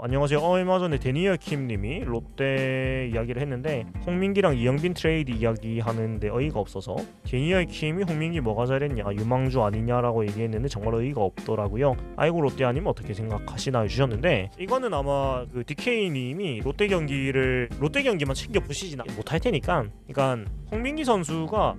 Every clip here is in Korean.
안녕하세요. 얼마 전에 데니얼 킴님이 롯데 이야기를 했는데 홍민기랑 이영빈 트레이드 이야기하는데 어이가 없어서 데니얼 킴이 홍민기 뭐가 잘했냐 유망주 아니냐라고 얘기했는데 정말 어이가 없더라고요. 아이고 롯데 아니면 어떻게 생각하시나 주셨는데 이거는 아마 그 DK님이 롯데 경기만 챙겨 보시진 못할 테니까 그러니까 홍민기 선수가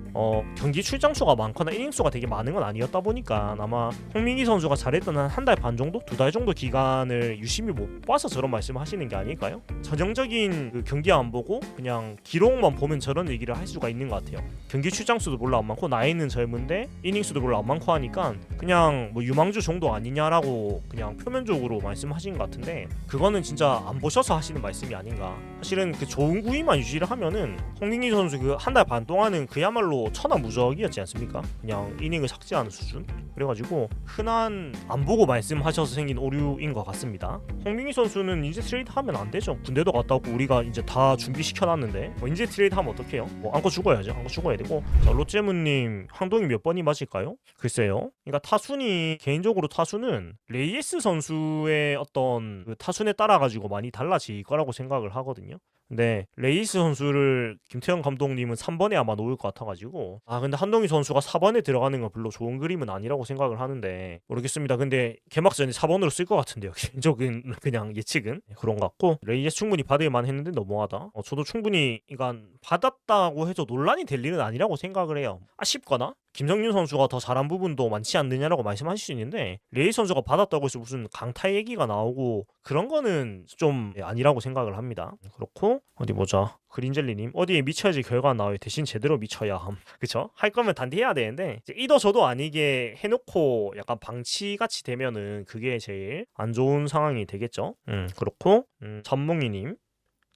경기 출장 수가 많거나 이닝 수가 되게 많은 건 아니었다 보니까 아마 홍민기 선수가 잘했던 한 달 반 정도? 2달 정도 기간을 유심히 못 봐서 저런 말씀을 하시는 게 아닐까요? 전형적인 그 경기 안 보고 그냥 기록만 보면 저런 얘기를 할 수가 있는 것 같아요. 경기 출장 수도 별로 안 많고 나이는 젊은데 이닝 수도 별로 안 많고 하니까 그냥 뭐 유망주 정도 아니냐라고 그냥 표면적으로 말씀하신 것 같은데 그거는 진짜 안 보셔서 하시는 말씀이 아닌가. 사실은 그 좋은 구위만 유지를 하면은 홍민기 선수 그 한 달 반 동안은 그야말로 천하무적이었지 않습니까? 그냥 이닝을 삭제하는 수준. 그래가지고 흔한 안 보고 말씀하셔서 생긴 오류인 것 같습니다. 홍민기 선수는 이제 트레이드 하면 안 되죠. 군대도 갔다 왔고 우리가 이제 다 준비시켜놨는데 뭐 이제 트레이드 하면 어떡해요? 뭐 안고 죽어야죠. 안고 죽어야 되고. 자, 롯제문님 황동이 몇 번이 맞을까요? 글쎄요. 그러니까 타순이 개인적으로 타순은 레이에스 선수의 어떤 그 타순에 따라 가지고 많이 달라질 거라고 생각을 하거든요. 근데 레이스 선수를 김태형 감독님은 3번에 아마 놓을 것 같아가지고 근데 한동희 선수가 4번에 들어가는 건 별로 좋은 그림은 아니라고 생각을 하는데 모르겠습니다. 근데 개막전에 4번으로 쓸 것 같은데요. 개인적인 그냥 예측은 그런 것 같고 레이스 충분히 받을 만했는데 너무하다. 저도 충분히 이건 받았다고 해서 논란이 될 일은 아니라고 생각을 해요. 아쉽거나 김성윤 선수가 더 잘한 부분도 많지 않느냐라고 말씀하실 수 있는데 레이 선수가 받았다고 해서 무슨 강타 얘기가 나오고 그런 거는 좀 아니라고 생각을 합니다. 그렇고 어디 보자. 그린젤리님 어디에 미쳐야지 결과가 나와요. 대신 제대로 미쳐야 함. 그쵸? 할 거면 단디해야 되는데 이도 저도 아니게 해놓고 약간 방치같이 되면은 그게 제일 안 좋은 상황이 되겠죠. 그렇고 전몽이님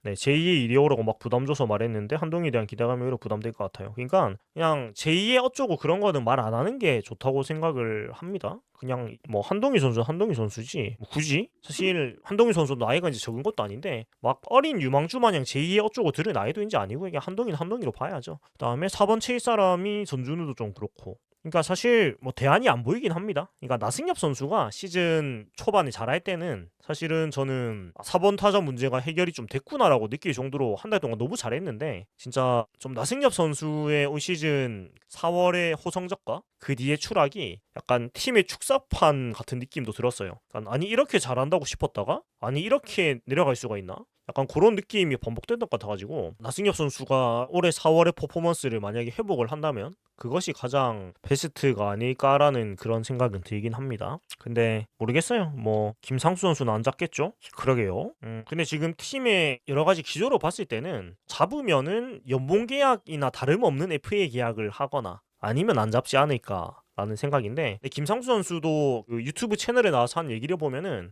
네, 제2의 이리오라고 막 부담 줘서 말했는데 한동희에 대한 기대감이 오히려 부담될 것 같아요. 그러니까 그냥 제2의 어쩌고 그런 거는 말 안 하는 게 좋다고 생각을 합니다. 그냥 뭐 한동희 선수지 뭐 굳이 사실 한동희 선수도 나이가 이제 적은 것도 아닌데 막 어린 유망주 마냥 제2의 어쩌고 들을 나이도 이제 아니고 그냥 한동희는 한동희로 봐야죠. 그다음에 4번 체일 사람이 전준우도 좀 그렇고 그러니까 사실 뭐 대안이 안 보이긴 합니다. 그러니까 나승엽 선수가 시즌 초반에 잘할 때는 사실은 저는 4번 타자 문제가 해결이 좀 됐구나라고 느낄 정도로 한 달 동안 너무 잘했는데 진짜 좀 나승엽 선수의 올 시즌 4월의 호성적과 그 뒤에 추락이 약간 팀의 축사판 같은 느낌도 들었어요. 그러니까 아니 이렇게 잘한다고 싶었다가 아니 이렇게 내려갈 수가 있나? 약간 그런 느낌이 반복됐던 것 같아가지고 나승엽 선수가 올해 4월의 퍼포먼스를 만약에 회복을 한다면 그것이 가장 베스트가 아닐까라는 그런 생각은 들긴 합니다. 근데 모르겠어요. 뭐 김상수 선수는 안 잡겠죠? 그러게요. 근데 지금 팀의 여러 가지 기조로 봤을 때는 잡으면은 연봉 계약이나 다름없는 FA 계약을 하거나 아니면 안 잡지 않을까. 라는 생각인데 김상수 선수도 그 유튜브 채널에 나와서 한 얘기를 보면은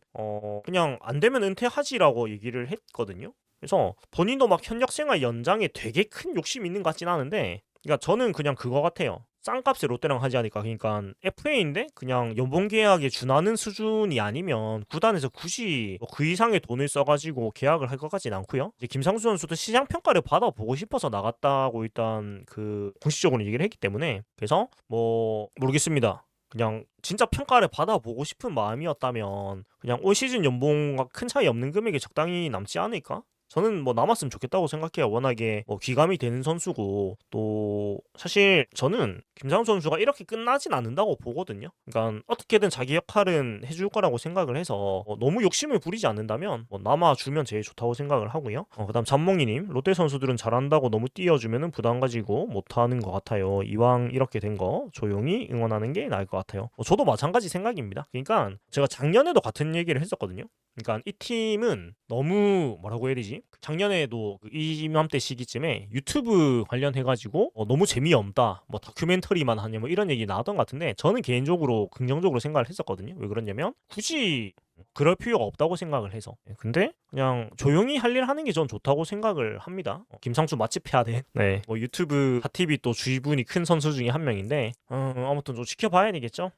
그냥 안 되면 은퇴하지라고 얘기를 했거든요. 그래서 본인도 막 현역 생활 연장에 되게 큰 욕심이 있는 것 같진 않은데 그러니까 저는 그냥 그거 같아요. 싼 값에 롯데랑 하지 않을까. 그러니까 FA인데 그냥 연봉 계약에 준하는 수준이 아니면 구단에서 굳이 그 이상의 돈을 써가지고 계약을 할 것 같진 않고요. 이제 김상수 선수도 시장 평가를 받아보고 싶어서 나갔다고 일단 그 공식적으로 얘기를 했기 때문에 그래서 뭐 모르겠습니다. 그냥 진짜 평가를 받아보고 싶은 마음이었다면 그냥 올 시즌 연봉과 큰 차이 없는 금액이 적당히 남지 않을까? 저는 뭐 남았으면 좋겠다고 생각해요. 워낙에 뭐 귀감이 되는 선수고 또 사실 저는 김상수 선수가 이렇게 끝나진 않는다고 보거든요. 그러니까 어떻게든 자기 역할은 해줄 거라고 생각을 해서 너무 욕심을 부리지 않는다면 남아주면 제일 좋다고 생각을 하고요. 그다음 잠몽이님 롯데 선수들은 잘한다고 너무 띄워주면 부담 가지고 못하는 것 같아요. 이왕 이렇게 된 거 조용히 응원하는 게 나을 것 같아요. 저도 마찬가지 생각입니다. 그러니까 제가 작년에도 같은 얘기를 했었거든요. 그러니까 이 팀은 너무 뭐라고 해야 되지? 작년에도 이맘때 시기쯤에 유튜브 관련해가지고 너무 재미없다 뭐 다큐멘터리만 하냐 뭐 이런 얘기 나왔던 것 같은데 저는 개인적으로 긍정적으로 생각을 했었거든요. 왜 그러냐면 굳이 그럴 필요가 없다고 생각을 해서 근데 그냥 조용히 할 일 하는 게 전 좋다고 생각을 합니다. 김상수 맛집 해야 돼. 네. 뭐 유튜브 핫TV 또 주의분이 큰 선수 중에 한 명인데 아무튼 좀 지켜봐야 되겠죠.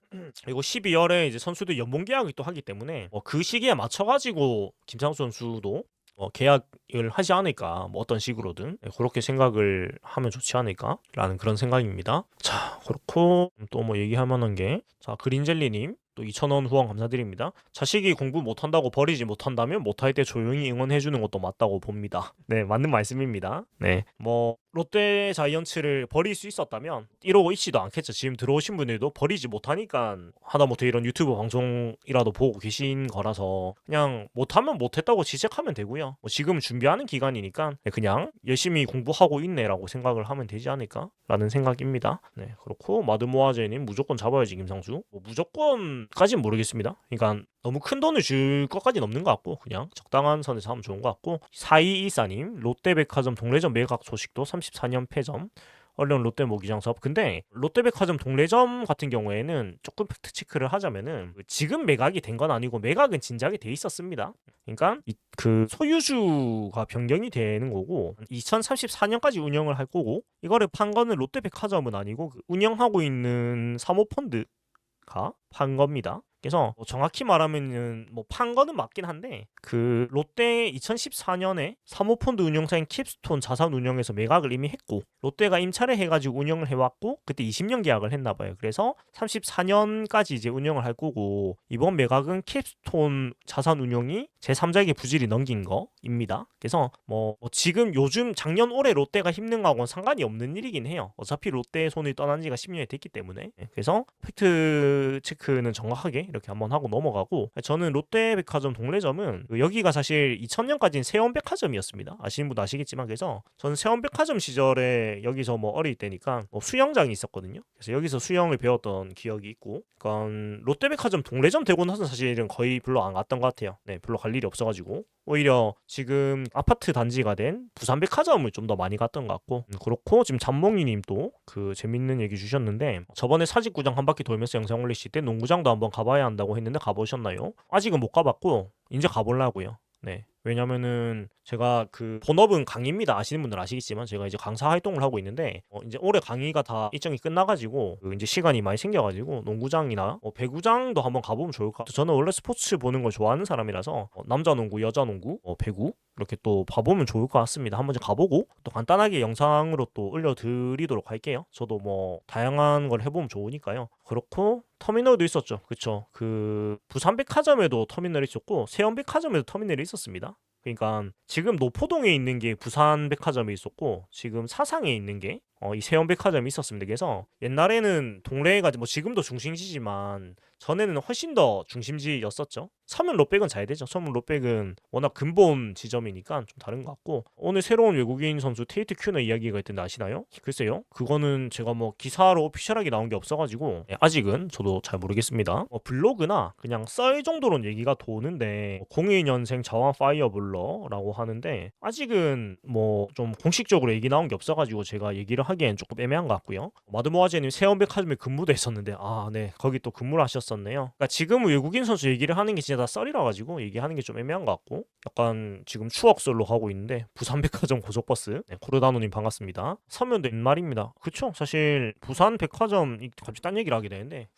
그리고 12월에 이제 선수들 연봉 계약을 또 하기 때문에 그 시기에 맞춰가지고 김상수 선수도 계약을 하지 않을까 뭐 어떤 식으로든 그렇게 생각을 하면 좋지 않을까 라는 그런 생각입니다. 자 그렇고 또 뭐 얘기할 만한 게 자 그린젤리님 또 2,000원 후원 감사드립니다. 자식이 공부 못한다고 버리지 못한다면 못할 때 조용히 응원해주는 것도 맞다고 봅니다. 네, 맞는 말씀입니다. 네, 뭐 롯데 자이언츠를 버릴 수 있었다면 이러고 있지도 않겠죠. 지금 들어오신 분들도 버리지 못하니까 하다못해 이런 유튜브 방송이라도 보고 계신 거라서 그냥 못하면 못했다고 지적하면 되고요. 뭐 지금 준비하는 기간이니까 그냥 열심히 공부하고 있네라고 생각을 하면 되지 않을까라는 생각입니다. 네, 그렇고 마드모아제님 무조건 잡아야지 김상수. 뭐 무조건까진 모르겠습니다. 그러니까 너무 큰 돈을 줄 것까지는 없는 것 같고 그냥 적당한 선에서 하면 좋은 것 같고 4224님 롯데백화점 동래점 매각 소식도 34년 폐점 얼른 롯데 모기장 사업. 근데 롯데백화점 동래점 같은 경우에는 조금 팩트 체크를 하자면은 지금 매각이 된 건 아니고 매각은 진작에 돼 있었습니다. 그러니까 그 소유주가 변경이 되는 거고 2034년까지 운영을 할 거고 이거를 판 거는 롯데백화점은 아니고 그 운영하고 있는 사모펀드가 판 겁니다. 그래서 정확히 말하면은 뭐 판 거는 맞긴 한데 그 롯데 2014년에 사모펀드 운용사인 캡스톤 자산운용에서 매각을 이미 했고 롯데가 임차를 해가지고 운영을 해왔고 그때 20년 계약을 했나봐요. 그래서 34년까지 이제 운영을 할 거고 이번 매각은 캡스톤 자산운용이 제3자에게 부지리 넘긴 거입니다. 그래서 뭐 지금 요즘 작년 올해 롯데가 힘든 거하고는 상관이 없는 일이긴 해요. 어차피 롯데 손이 떠난 지가 10년이 됐기 때문에. 그래서 팩트 체크는 정확하게 이렇게 한번 하고 넘어가고 저는 롯데백화점 동래점은 여기가 사실 2000년까지는 세원백화점이었습니다. 아시는 분도 아시겠지만 그래서 저는 세원백화점 시절에 여기서 뭐 어릴 때니까 뭐 수영장이 있었거든요. 그래서 여기서 수영을 배웠던 기억이 있고 그러니까 롯데백화점 동래점 되고 나서 사실은 거의 별로 안 갔던 것 같아요. 네, 별로 갈 일이 없어가지고 오히려 지금 아파트 단지가 된 부산백화점을 좀 더 많이 갔던 것 같고 그렇고 지금 잠몽이님 또 그 재밌는 얘기 주셨는데 저번에 사직구장 한 바퀴 돌면서 영상 올리실 때 농구장도 한번 가봐야 한다고 했는데 가보셨나요? 아직은 못 가봤고 이제 가보려고요. 네. 왜냐면은 제가 그 본업은 강의입니다. 아시는 분들 아시겠지만 제가 이제 강사 활동을 하고 있는데 이제 올해 강의가 다 일정이 끝나가지고 이제 시간이 많이 생겨가지고 농구장이나 배구장도 한번 가보면 좋을 것 같아요. 저는 원래 스포츠 보는 걸 좋아하는 사람이라서 남자 농구, 여자 농구, 배구 이렇게 또 봐보면 좋을 것 같습니다. 한번 가보고 또 간단하게 영상으로 또 올려드리도록 할게요. 저도 뭐 다양한 걸 해보면 좋으니까요. 그렇고 터미널도 있었죠. 그쵸. 그 부산백화점에도 터미널이 있었고 세원백화점에도 터미널이 있었습니다. 그러니까 지금 노포동에 있는 게 부산백화점이 있었고 지금 사상에 있는 게 이 세원백화점이 있었습니다. 그래서 옛날에는 동래가 뭐 지금도 중심지지만 전에는 훨씬 더 중심지였었죠. 서면 롯백은 잘 되죠. 서면 롯백은 워낙 근본 지점이니까 좀 다른 것 같고 오늘 새로운 외국인 선수 테이트 큐너 이야기가 있던데 아시나요? 글쎄요. 그거는 제가 뭐 기사로 오피셜하게 나온 게 없어가지고 아직은 저도 잘 모르겠습니다. 블로그나 그냥 썰 정도로는 얘기가 도는데 02년생 자완 파이어블러라고 하는데 아직은 뭐 좀 공식적으로 얘기 나온 게 없어가지고 제가 얘기를 하기엔 조금 애매한 것 같고요. 마드모아제님 세원백화점에 근무도 했었는데 네 거기 또 근무를 하셨었네요. 그러니까 지금은 외국인 선수 얘기를 하는 게 진짜 다 썰이라 가지고 얘기하는 게 좀 애매한 것 같고 약간 지금 추억 썰로 가고 있는데 부산백화점 고속버스 코르다노님 반갑습니다. 서면도 옛말입니다. 그쵸? 사실 부산백화점 갑자기 딴 얘기를 하게 되는데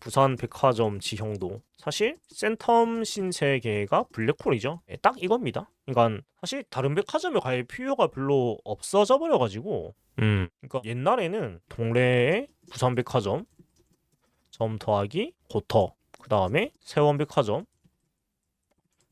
부산백화점 지형도 사실 센텀 신세계가 블랙홀이죠. 딱 이겁니다. 그러니까 사실 다른 백화점에 갈 필요가 별로 없어져 버려가지고 그러니까 옛날에는 동래에 부산백화점 점 더하기 고터 그 다음에 세원백화점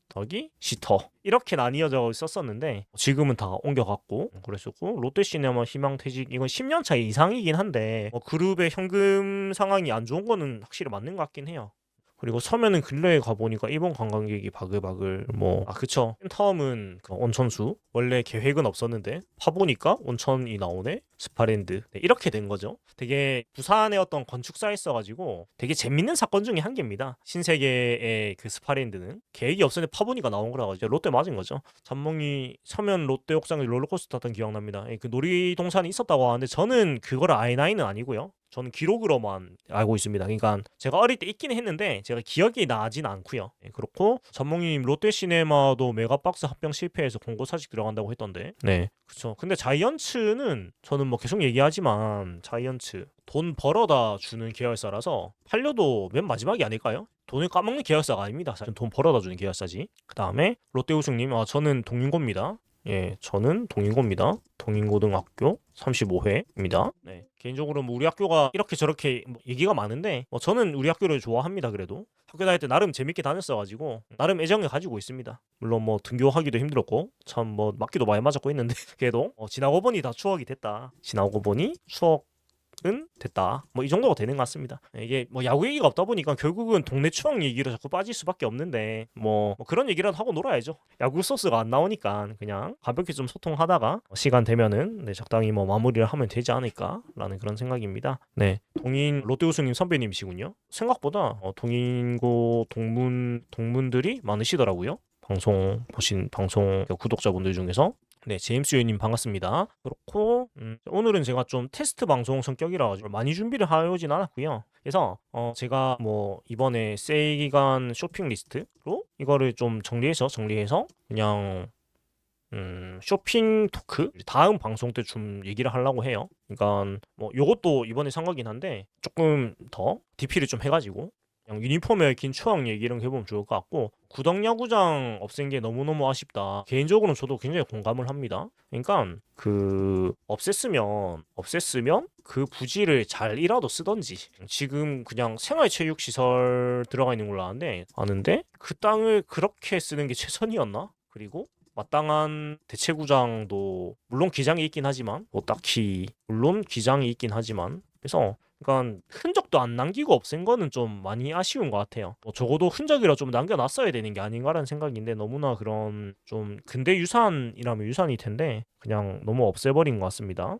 더하기 시터 이렇게 나뉘어져 있었었는데 지금은 다 옮겨갔고 그랬었고 롯데시네마 희망퇴직 이건 10년 차이 이상이긴 한데 그룹의 현금 상황이 안 좋은 거는 확실히 맞는 것 같긴 해요. 그리고 서면은 근래에 가보니까 일본 관광객이 바글바글 그쵸. 텀은 온천수 원래 계획은 없었는데 파보니까 온천이 나오네 스파랜드 이렇게 된 거죠. 되게 부산의 어떤 건축사에 있어가지고 되게 재밌는 사건 중에 한 개입니다. 신세계의 그 스파랜드는 계획이 없었는데 파보니까 나온 거라가지고 롯데 맞은 거죠. 잠몽이 서면 롯데 옥상에 롤러코스터 탔던 기억납니다. 그 놀이동산이 있었다고 하는데 저는 그거를 아이나이는 아니고요. 저는 기록으로만 알고 있습니다. 그러니까 제가 어릴 때 있긴 했는데 제가 기억이 나진 않고요. 그렇고 전몽님 롯데시네마도 메가박스 합병 실패해서 공고 사직 들어간다고 했던데. 네, 그렇죠. 근데 자이언츠는 저는 뭐 계속 얘기하지만 자이언츠 돈 벌어다 주는 계열사라서 팔려도 맨 마지막이 아닐까요? 돈을 까먹는 계열사가 아닙니다. 사실 돈 벌어다 주는 계열사지. 그 다음에 롯데우승님 저는 동인고입니다. 예, 저는 동인고입니다. 동인고등학교 35회입니다. 네, 개인적으로 뭐 우리 학교가 이렇게 저렇게 뭐 얘기가 많은데 저는 우리 학교를 좋아합니다. 그래도 학교 다닐 때 나름 재밌게 다녔어가지고 나름 애정을 가지고 있습니다. 물론 뭐 등교하기도 힘들었고 참 뭐 맞기도 많이 맞았고 했는데 그래도 지나고 보니 다 추억이 됐다. 지나고 보니 추억 은 됐다. 뭐 이 정도가 되는 것 같습니다. 이게 뭐 야구 얘기가 없다 보니까 결국은 동네 추억 얘기로 자꾸 빠질 수밖에 없는데 뭐 그런 얘기라도 하고 놀아야죠. 야구 소스가 안 나오니까 그냥 가볍게 좀 소통하다가 시간 되면은 네, 적당히 뭐 마무리를 하면 되지 않을까라는 그런 생각입니다. 네, 동인 롯데 우승님 선배님이시군요. 생각보다 동인고 동문들이 많으시더라고요. 방송 보신 방송 구독자분들 중에서. 네, 제임스 요님 반갑습니다. 그렇고 오늘은 제가 좀 테스트 방송 성격이라 가지고 많이 준비를 하진 않았고요. 그래서 제가 뭐 이번에 세일 기간 쇼핑 리스트로 이거를 좀 정리해서 그냥 쇼핑 토크 다음 방송 때 좀 얘기를 하려고 해요. 그러니까 뭐 요것도 이번에 산 거긴 한데 조금 더 DP를 좀 해가지고 그냥 유니폼에 얽힌 추억 얘기를 해보면 좋을 것 같고 구덕 야구장 없앤 게 너무너무 아쉽다. 개인적으로는 저도 굉장히 공감을 합니다. 그러니까 그 없앴으면 그 부지를 잘이라도 쓰던지 지금 그냥 생활체육시설 들어가 있는 걸로 아는데 그 땅을 그렇게 쓰는 게 최선이었나? 그리고 마땅한 대체구장도 물론 기장이 있긴 하지만 그래서 그러니까 흔적도 안 남기고 없앤 거는 좀 많이 아쉬운 것 같아요. 적어도 흔적이라 좀 남겨놨어야 되는 게 아닌가라는 생각인데 너무나 그런 좀 근대 유산이라면 유산일 텐데 그냥 너무 없애버린 것 같습니다.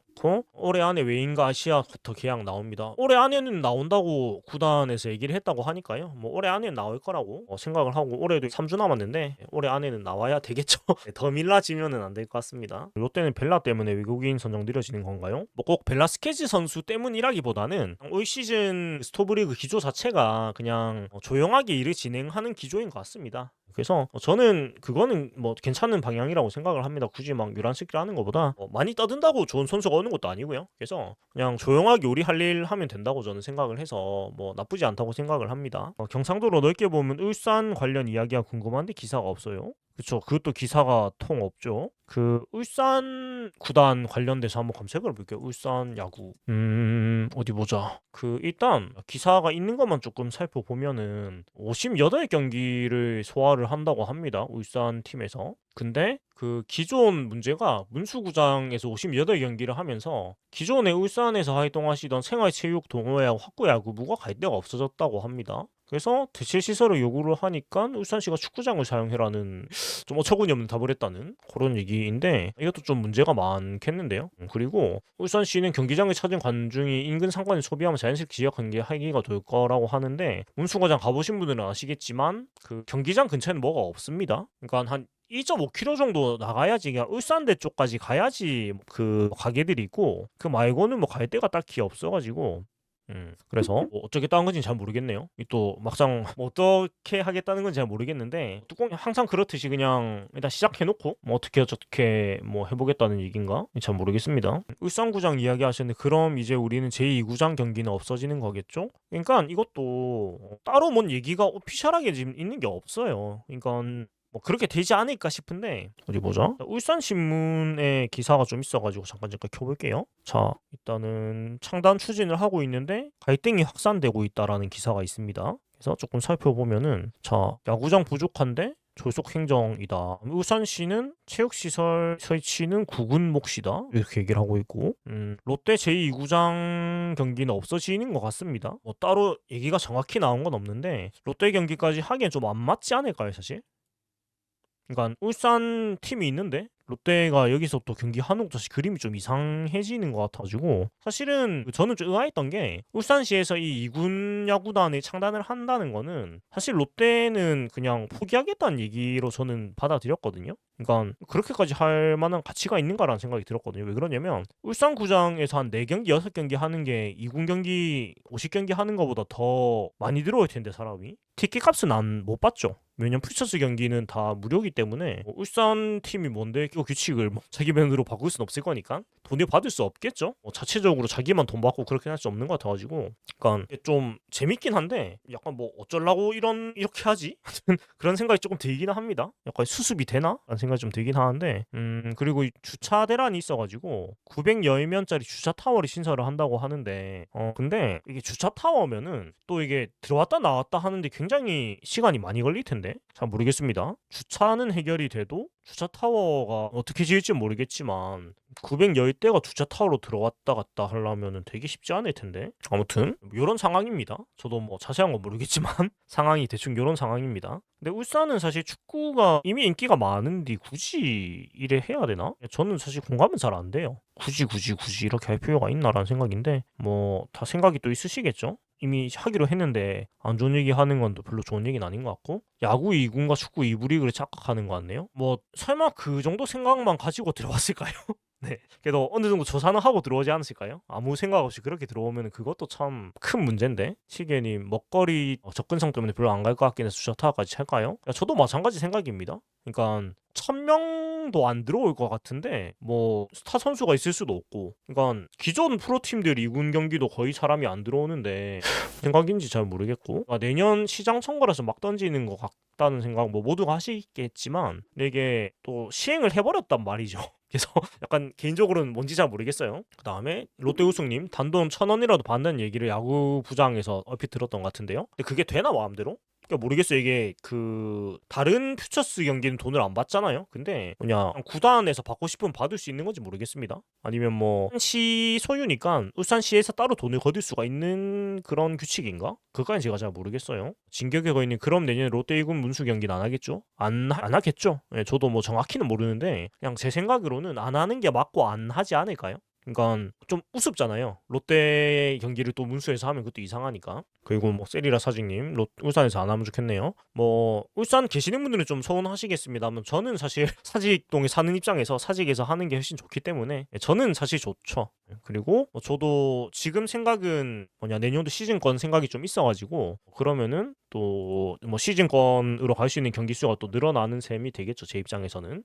올해 안에 외인과 아시아부터 계약 나옵니다. 올해 안에는 나온다고 구단에서 얘기를 했다고 하니까요. 뭐 올해 안에는 나올 거라고 생각을 하고 올해도 3주 남았는데 올해 안에는 나와야 되겠죠. 더 밀라지면은 안 될 것 같습니다. 롯데는 벨라 때문에 외국인 선정 느려지는 건가요? 뭐 꼭 벨라스케즈 선수 때문이라기보다는 올 시즌 스토브리그 기조 자체가 그냥 조용하게 일을 진행하는 기조인 것 같습니다. 그래서 저는 그거는 뭐 괜찮은 방향이라고 생각을 합니다. 굳이 막 유란스키를 하는 것보다 많이 떠든다고 좋은 선수가 오는 것도 아니고요. 그래서 그냥 조용하게 우리 할 일 하면 된다고 저는 생각을 해서 뭐 나쁘지 않다고 생각을 합니다. 경상도로 넓게 보면 울산 관련 이야기가 궁금한데 기사가 없어요. 그쵸. 그것도 기사가 통 없죠. 그 울산 구단 관련돼서 한번 검색을 해볼게요. 울산 야구. 어디 보자. 그 일단 기사가 있는 것만 조금 살펴보면은 58경기를 소화를 한다고 합니다. 울산 팀에서. 근데 그 기존 문제가 문수구장에서 58경기를 하면서 기존에 울산에서 활동하시던 생활체육 동호회하고 학구야구부가 갈 데가 없어졌다고 합니다. 그래서 대체 시설을 요구를 하니까 울산시가 축구장을 사용해라는 좀 어처구니없는 답을 했다는 그런 얘기인데 이것도 좀 문제가 많겠는데요. 그리고 울산시는 경기장을 찾은 관중이 인근 상권을 소비하면 자연스럽게 지역한 게 하기가 될 거라고 하는데 문수구장 가보신 분들은 아시겠지만 그 경기장 근처에는 뭐가 없습니다. 그러니까 한 2.5km 정도 나가야지 그냥 울산대 쪽까지 가야지 그 가게들이 있고 그 말고는 뭐 갈 데가 딱히 없어가지고 그래서 뭐 어쩌겠다는 건지 잘 모르겠네요. 또 막상 뭐 어떻게 하겠다는 건지 잘 모르겠는데 뚜껑이 항상 그렇듯이 그냥 일단 시작해놓고 뭐 어떻게 저렇게 뭐 해보겠다는 얘기인가? 잘 모르겠습니다. 울산구장 이야기 하셨는데 그럼 이제 우리는 제2구장 경기는 없어지는 거겠죠? 그러니까 이것도 따로 뭔 얘기가 오피셜하게 지금 있는 게 없어요. 그러니까 뭐 그렇게 되지 않을까 싶은데 어디 보자. 울산신문에 기사가 좀 있어가지고 잠깐 켜볼게요. 자, 일단은 창단 추진을 하고 있는데 갈등이 확산되고 있다라는 기사가 있습니다. 그래서 조금 살펴보면은 자, 야구장 부족한데 졸속 행정이다. 울산시는 체육시설 설치는 국은 몫이다. 이렇게 얘기를 하고 있고 롯데 제2구장 경기는 없어지는 것 같습니다. 뭐 따로 얘기가 정확히 나온 건 없는데 롯데 경기까지 하기엔 좀 안 맞지 않을까요 사실? 그러니까 울산 팀이 있는데 롯데가 여기서 또 경기하는 것도 그림이 좀 이상해지는 것 같아가지고 사실은 저는 좀 의아했던 게 울산시에서 이 2군 야구단을 창단을 한다는 거는 사실 롯데는 그냥 포기하겠다는 얘기로 저는 받아들였거든요. 그러니까 그렇게까지 할 만한 가치가 있는가라는 생각이 들었거든요. 왜 그러냐면 울산구장에서 한 4경기 6경기 하는 게 2군 경기 50경기 하는 것보다 더 많이 들어올 텐데 사람이 티켓 값은 못 받죠. 왜냐면 퓨처스 경기는 다 무료이기 때문에 울산 팀이 뭔데 그 규칙을 자기 면으로 바꿀 순 없을 거니까 돈을 받을 수 없겠죠. 자체적으로 자기만 돈 받고 그렇게 할 수 없는 것 같아가지고 그러니까 좀 재밌긴 한데 약간 어쩌려고 이렇게 하지? 그런 생각이 조금 들기는 합니다. 약간 수습이 되나? 라는 생각이 좀 들긴 하는데 그리고 이 주차 대란이 있어가지고 910면짜리 주차 타워를 신설을 한다고 하는데 근데 이게 주차 타워면은 또 이게 들어왔다 나왔다 하는데 굉장히 시간이 많이 걸릴 텐데 잘 모르겠습니다. 주차는 해결이 돼도 주차 타워가 어떻게 지을지 모르겠지만 910대가 주차 타워로 들어왔다 갔다 하려면은 되게 쉽지 않을 텐데 아무튼 이런 상황입니다. 저도 자세한 건 모르겠지만 상황이 대충 이런 상황입니다. 근데 울산은 사실 축구가 이미 인기가 많은데 굳이 이래 해야 되나? 저는 사실 공감은 잘 안 돼요. 굳이 이렇게 할 필요가 있나라는 생각인데 다 생각이 또 있으시겠죠? 이미 하기로 했는데 안 좋은 얘기 하는 건 또 별로 좋은 얘기는 아닌 것 같고 야구 2군과 축구 2부 리그를 착각하는 것 같네요. 설마 그 정도 생각만 가지고 들어왔을까요? 네. 그래도 어느 정도 조사는 하고 들어오지 않았을까요? 아무 생각 없이 그렇게 들어오면 그것도 참 큰 문제인데 시계님 먹거리 접근성 때문에 별로 안 갈 것 같긴 해서 주차타워까지 할까요? 저도 마찬가지 생각입니다. 그러니까 1000명도 안 들어올 것 같은데 스타 선수가 있을 수도 없고 그러니까 기존 프로팀들 2군 경기도 거의 사람이 안 들어오는데 생각인지 잘 모르겠고 내년 시장 선거라서 막 던지는 것 같다는 생각 모두가 하시겠지만 근데 이게 또 시행을 해버렸단 말이죠. 그래서 약간 개인적으로는 뭔지 잘 모르겠어요. 그 다음에 롯데 우승님 단돈 1000원이라도 받는 얘기를 야구 부장에서 얼핏 들었던 것 같은데요. 근데 그게 되나 마음대로? 그러니까 모르겠어요. 이게 다른 퓨처스 경기는 돈을 안 받잖아요. 근데 그냥 구단에서 받고 싶으면 받을 수 있는 건지 모르겠습니다. 아니면 시 소유니까 울산시에서 따로 돈을 거둘 수가 있는 그런 규칙인가? 그까지는 제가 잘 모르겠어요. 진격에 걸리는 그럼 내년에 롯데 1군 문수 경기는 안 하겠죠? 안 하겠죠. 네, 저도 정확히는 모르는데 그냥 제 생각으로는 안 하는 게 맞고 안 하지 않을까요? 그러니까 좀 우습잖아요. 롯데 경기를 또 문수에서 하면 그것도 이상하니까. 그리고 세리라 사직님 울산에서 안 하면 좋겠네요. 울산 계시는 분들은 좀 서운하시겠습니다만 저는 사실 사직동에 사는 입장에서 사직에서 하는 게 훨씬 좋기 때문에 저는 사실 좋죠. 그리고 저도 지금 생각은 내년도 시즌권 생각이 좀 있어가지고 그러면은 또 시즌권으로 갈 수 있는 경기 수가 또 늘어나는 셈이 되겠죠. 제 입장에서는.